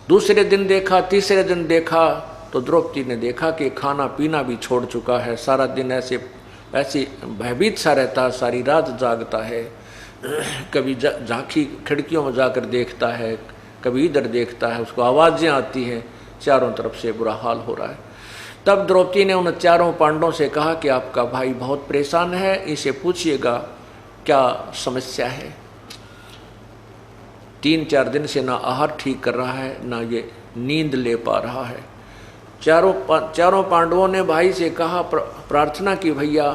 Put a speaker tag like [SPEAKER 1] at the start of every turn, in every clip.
[SPEAKER 1] दूसरे दिन देखा, तीसरे दिन देखा तो द्रौपदी ने देखा कि खाना पीना भी छोड़ चुका है, सारा दिन ऐसे ऐसी भयभीत सा रहता है, सारी रात जागता है, कभी झांकी खिड़कियों में जाकर देखता है, कभी इधर देखता है, उसको आवाज़ें आती हैं, चारों तरफ से बुरा हाल हो रहा है। तब द्रौपदी ने उन चारों पांडवों से कहा कि आपका भाई बहुत परेशान है, इसे पूछिएगा क्या समस्या है। 3-4 दिन से ना आहार ठीक कर रहा है, ना ये नींद ले पा रहा है। चारों पांडवों ने भाई से कहा, प्रार्थना की, भैया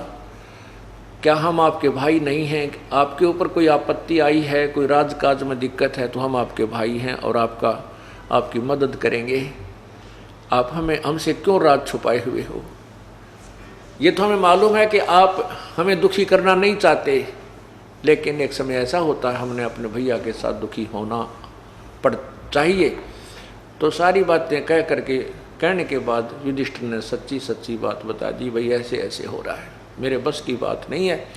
[SPEAKER 1] क्या हम आपके भाई नहीं हैं? आपके ऊपर कोई आपत्ति आई है, कोई राजकाज में दिक्कत है तो हम आपके भाई हैं और आपकी मदद करेंगे। आप हमसे क्यों राज छुपाए हुए हो? ये तो हमें मालूम है कि आप हमें दुखी करना नहीं चाहते, लेकिन एक समय ऐसा होता है हमने अपने भैया के साथ दुखी होना पड़ चाहिए। तो सारी बातें कहने के बाद युधिष्ठिर ने सच्ची बात बता दी, भाई ऐसे ऐसे हो रहा है, मेरे बस की बात नहीं है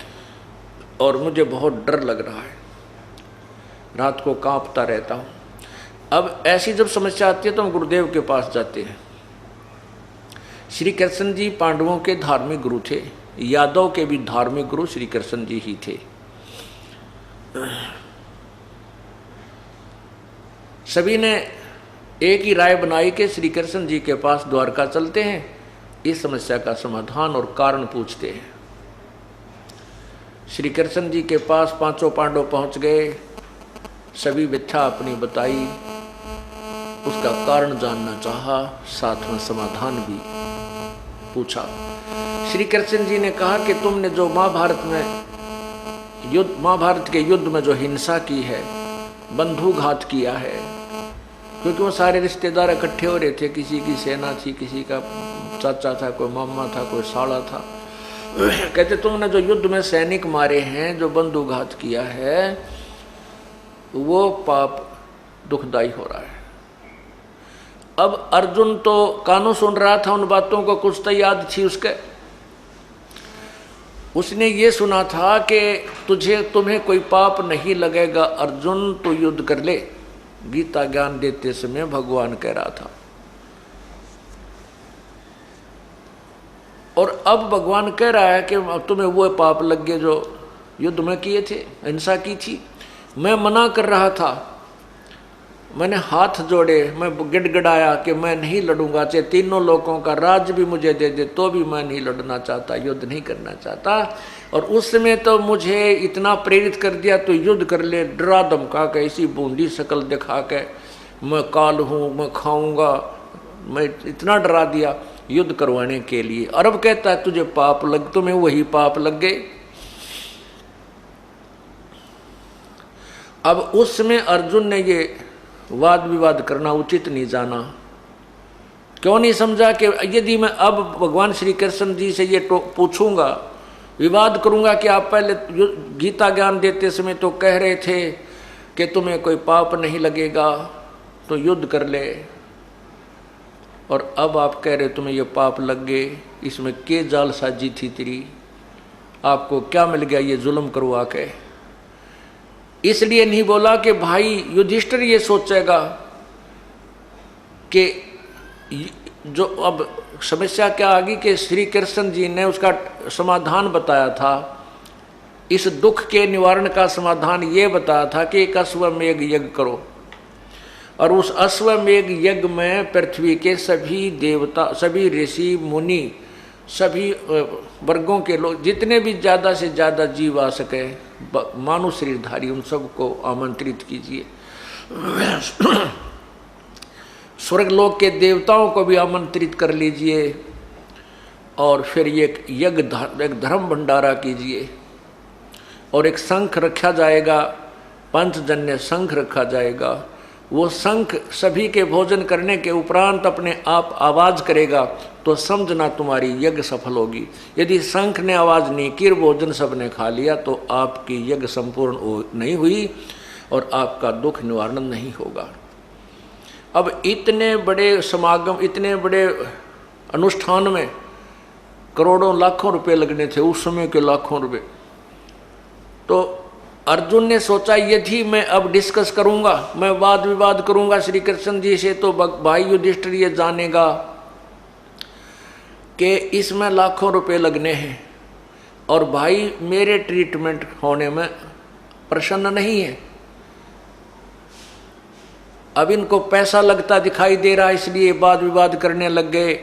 [SPEAKER 1] और मुझे बहुत डर लग रहा है, रात को कांपता रहता हूँ। अब ऐसी जब समस्या आती है तो हम गुरुदेव के पास जाते हैं। श्री कृष्ण जी पांडवों के धार्मिक गुरु थे, यादव के भी धार्मिक गुरु श्री कृष्ण जी ही थे। सभी ने एक ही राय बनाई कि श्री कृष्ण जी के पास द्वारका चलते हैं, इस समस्या का समाधान और कारण पूछते हैं। श्री कृष्ण जी के पास पांचों पांडव पहुंच गए, सभी व्यथा अपनी बताई, उसका कारण जानना चाहा, साथ में समाधान भी पूछा। श्री कृष्ण जी ने कहा कि तुमने जो महाभारत के युद्ध में जो हिंसा की है, बंधुघात किया है, क्योंकि वो सारे रिश्तेदार इकट्ठे हो रहे थे, किसी की सेना थी, किसी का चाचा था, कोई मामा था, कोई साला था। कहते तुमने जो युद्ध में सैनिक मारे हैं, जो बंधुघात किया है, वो पाप दुखदाई हो रहा है। अब अर्जुन तो कानों सुन रहा था उन बातों को, कुछ तो याद थी उसने ये सुना था कि तुम्हें कोई पाप नहीं लगेगा अर्जुन, तो युद्ध कर ले। गीता ज्ञान देते समय भगवान कह रहा था। और अब भगवान कह रहा है कि तुम्हें वो पाप लग गए जो युद्ध में किए थे, हिंसा की थी। मैं मना कर रहा था, मैंने हाथ जोड़े, मैं गिड़गिड़ाया कि मैं नहीं लड़ूंगा, चाहे तीनों लोगों का राज भी मुझे दे दे तो भी मैं नहीं लड़ना चाहता, युद्ध नहीं करना चाहता। और उस समय तो मुझे इतना प्रेरित कर दिया, तो युद्ध कर ले, डरा धमका के, इसी बूंदी शकल दिखा के, मैं काल हूँ, मैं खाऊंगा, मैं इतना डरा दिया युद्ध करवाने के लिए। और अब कहता है तुझे पाप लग, तुम्हें वही पाप लग गए। अब उस समय अर्जुन ने ये वाद विवाद करना उचित नहीं जाना। क्यों नहीं समझा कि यदि मैं अब भगवान श्री कृष्ण जी से ये पूछूंगा, विवाद करूंगा कि आप पहले गीता ज्ञान देते समय तो कह रहे थे कि तुम्हें कोई पाप नहीं लगेगा, तो युद्ध कर ले, और अब आप कह रहे तुम्हें ये पाप लग गए, इसमें के जाल साजी थी तेरी, आपको क्या मिल गया ये जुल्म करवा के। इसलिए नहीं बोला कि भाई युधिष्ठिर ये सोचेगा कि जो अब समस्या क्या आ गई कि श्री कृष्ण जी ने उसका समाधान बताया था, इस दुख के निवारण का समाधान ये बताया था कि एक अश्वमेघ यज्ञ करो, और उस अश्वमेघ यज्ञ में पृथ्वी के सभी देवता, सभी ऋषि मुनि, सभी वर्गों के लोग, जितने भी ज़्यादा से ज़्यादा जीव आ सके, मानव शरीरधारी, उन सबको आमंत्रित कीजिए। स्वर्गलोक के देवताओं को भी आमंत्रित कर लीजिए, और फिर ये एक धर्म भंडारा कीजिए, और एक शंख रखा जाएगा, पंचजन्य शंख रखा जाएगा। वो शंख सभी के भोजन करने के उपरांत अपने आप आवाज़ करेगा, तो समझना तुम्हारी यज्ञ सफल होगी। यदि शंख ने आवाज़ नहीं की, भोजन सबने खा लिया, तो आपकी यज्ञ संपूर्ण नहीं हुई और आपका दुख निवारण नहीं होगा। अब इतने बड़े समागम, इतने बड़े अनुष्ठान में करोड़ों लाखों रुपए लगने थे, उस समय के लाखों रुपए। तो अर्जुन ने सोचा यदि मैं अब डिस्कस करूंगा, मैं वाद विवाद करूंगा श्री कृष्ण जी से, तो भाई युधिष्ठिर ये जानेगा कि इसमें लाखों रुपए लगने हैं और भाई मेरे ट्रीटमेंट होने में प्रसन्न नहीं है। अब इनको पैसा लगता दिखाई दे रहा, इसलिए वाद विवाद करने लग गए।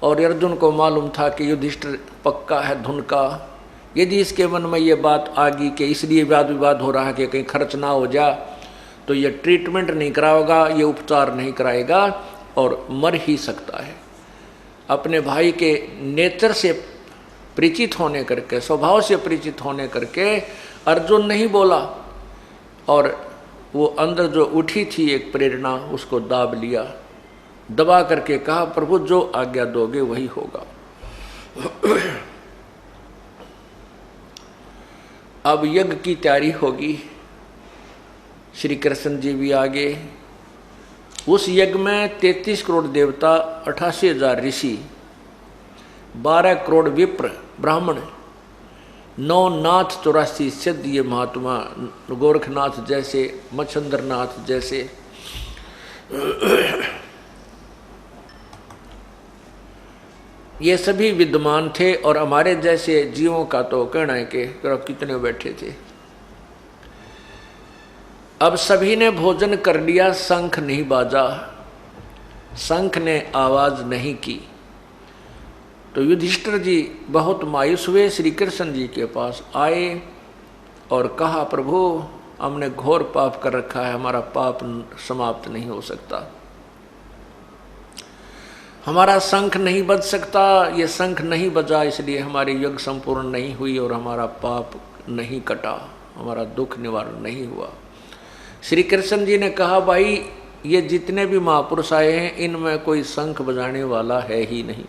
[SPEAKER 1] और अर्जुन को मालूम था कि युधिष्ठिर पक्का है धुन का, यदि इसके मन में ये बात आ गई कि इसलिए वाद विवाद हो रहा है कि कहीं खर्च ना हो जा, तो ये ट्रीटमेंट नहीं कराएगा, ये उपचार नहीं कराएगा और मर ही सकता है। अपने भाई के नेचर से परिचित होने करके, स्वभाव से परिचित होने करके अर्जुन नहीं बोला और वो अंदर जो उठी थी एक प्रेरणा उसको दाब लिया, दबा करके कहा प्रभु जो आज्ञा दोगे वही होगा। अब यज्ञ की तैयारी होगी, श्री कृष्ण जी भी आगे। उस यज्ञ में 33 करोड़ देवता, 88,000 ऋषि, 12 करोड़ विप्र ब्राह्मण, 9 नाथ 84 सिद्ध, ये महात्मा गोरखनाथ जैसे, मच्छंद्रनाथ जैसे, ये सभी विद्वान थे। और हमारे जैसे जीवों का तो कहना है कि कितने बैठे थे। अब सभी ने भोजन कर लिया, शंख नहीं बाजा, शंख ने आवाज नहीं की। तो युधिष्ठिर जी बहुत मायूस हुए, श्री कृष्ण जी के पास आए और कहा प्रभु हमने घोर पाप कर रखा है, हमारा पाप समाप्त नहीं हो सकता, हमारा शंख नहीं बज सकता, ये शंख नहीं बजा इसलिए हमारी यज्ञ संपूर्ण नहीं हुई और हमारा पाप नहीं कटा, हमारा दुख निवारण नहीं हुआ। श्री कृष्ण जी ने कहा भाई ये जितने भी महापुरुष आए हैं इनमें कोई शंख बजाने वाला है ही नहीं।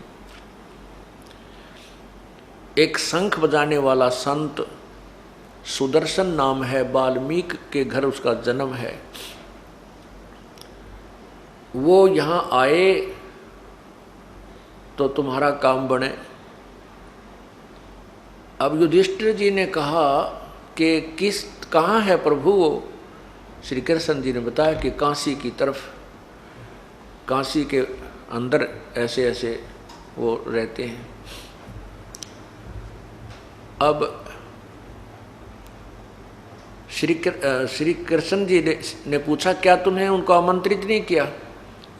[SPEAKER 1] एक शंख बजाने वाला संत सुदर्शन नाम है, वाल्मीकि के घर उसका जन्म है, वो यहाँ आए तो तुम्हारा काम बने। अब युधिष्ठिर जी ने कहा कि कहाँ है प्रभु वो? श्री कृष्ण जी ने बताया कि काशी की तरफ, काशी के अंदर ऐसे ऐसे वो रहते हैं। अब श्री कृष्ण जी ने पूछा क्या तुम्हें उनको आमंत्रित नहीं किया?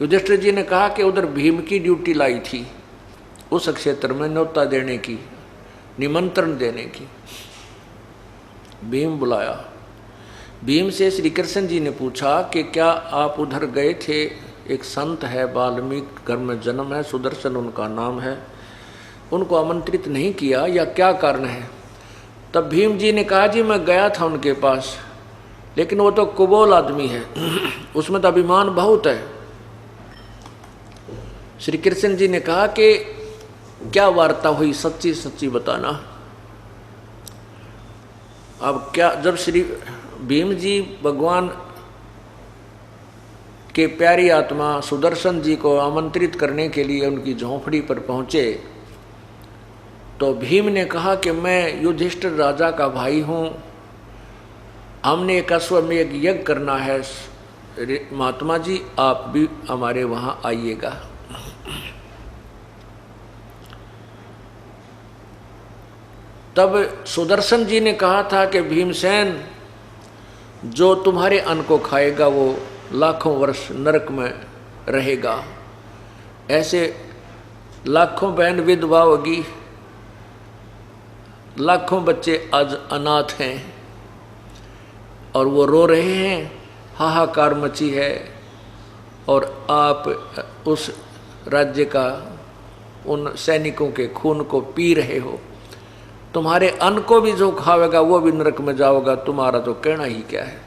[SPEAKER 1] युधिष्ठिर जी ने कहा कि उधर भीम की ड्यूटी लाई थी, उस क्षेत्र में न्योता देने की, निमंत्रण देने की। भीम बुलाया। भीम से श्री कृष्ण जी ने पूछा कि क्या आप उधर गए थे? एक संत है, वाल्मीकि घर में जन्म है, सुदर्शन उनका नाम है, उनको आमंत्रित नहीं किया या क्या कारण है? तब भीम जी ने कहा जी मैं गया था उनके पास, लेकिन वो तो कुबोल आदमी है, उसमें तो अभिमान बहुत है। श्री कृष्ण जी ने कहा कि क्या वार्ता हुई, सच्ची सच्ची बताना। अब क्या, जब श्री भीम जी भगवान के प्यारी आत्मा सुदर्शन जी को आमंत्रित करने के लिए उनकी झोंपड़ी पर पहुंचे, तो भीम ने कहा कि मैं युधिष्ठिर राजा का भाई हूँ, हमने एक अश्वमेध यज्ञ करना है, महात्मा जी आप भी हमारे वहाँ आइएगा। तब सुदर्शन जी ने कहा था कि भीमसेन जो तुम्हारे अन्न को खाएगा वो लाखों वर्ष नरक में रहेगा। ऐसे लाखों बहन विधवा होगी, लाखों बच्चे आज अनाथ हैं और वो रो रहे हैं, हाहाकार मची है, और आप उस राज्य का उन सैनिकों के खून को पी रहे हो। तुम्हारे अन्न को भी जो खावेगा वो भी नरक में जाओगा, तुम्हारा तो कहना ही क्या है।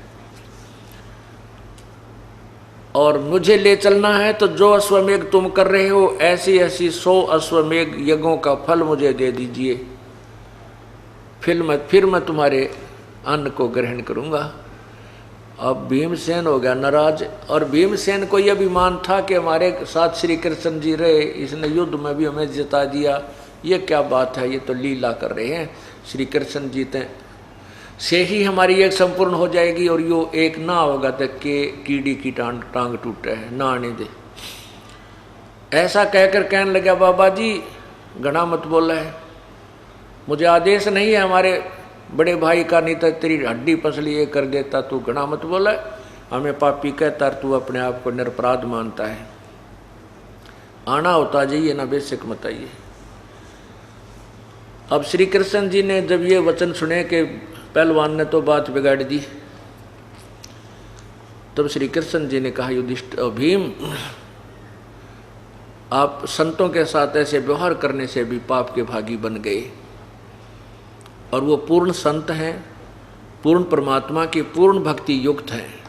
[SPEAKER 1] और मुझे ले चलना है तो जो अश्वमेघ तुम कर रहे हो ऐसी ऐसी 100 अश्वमेघ यज्ञों का फल मुझे दे दीजिए, फिर मैं तुम्हारे अन्न को ग्रहण करूंगा। अब भीमसेन हो गया नाराज, और भीमसेन को यह अभिमान था कि हमारे साथ श्री कृष्ण जी रहे, इसने युद्ध में भी हमें जिता दिया, ये क्या बात है, ये तो लीला कर रहे हैं। श्री कृष्ण जी ने से ही हमारी एक संपूर्ण हो जाएगी, और यो एक ना होगा तो के कीड़ी की टांग टूटे है, ना आने दे। ऐसा कहकर कहने लगा, बाबा जी घना मत बोला है, मुझे आदेश नहीं है हमारे बड़े भाई का, नहीं तो तेरी हड्डी पसली ये कर देता, तू घना मत बोला है, हमें पापी कहता, तू अपने आप को निरपराध मानता है। आना होता जाइए ना, बेशक मत आइए। अब श्री कृष्ण जी ने जब ये वचन सुने कि पहलवान ने तो बात बिगाड़ दी, तब श्री कृष्ण जी ने कहा, युधिष्ठिर भीम, आप संतों के साथ ऐसे व्यवहार करने से भी पाप के भागी बन गए, और वो पूर्ण संत हैं, पूर्ण परमात्मा की पूर्ण भक्ति युक्त हैं।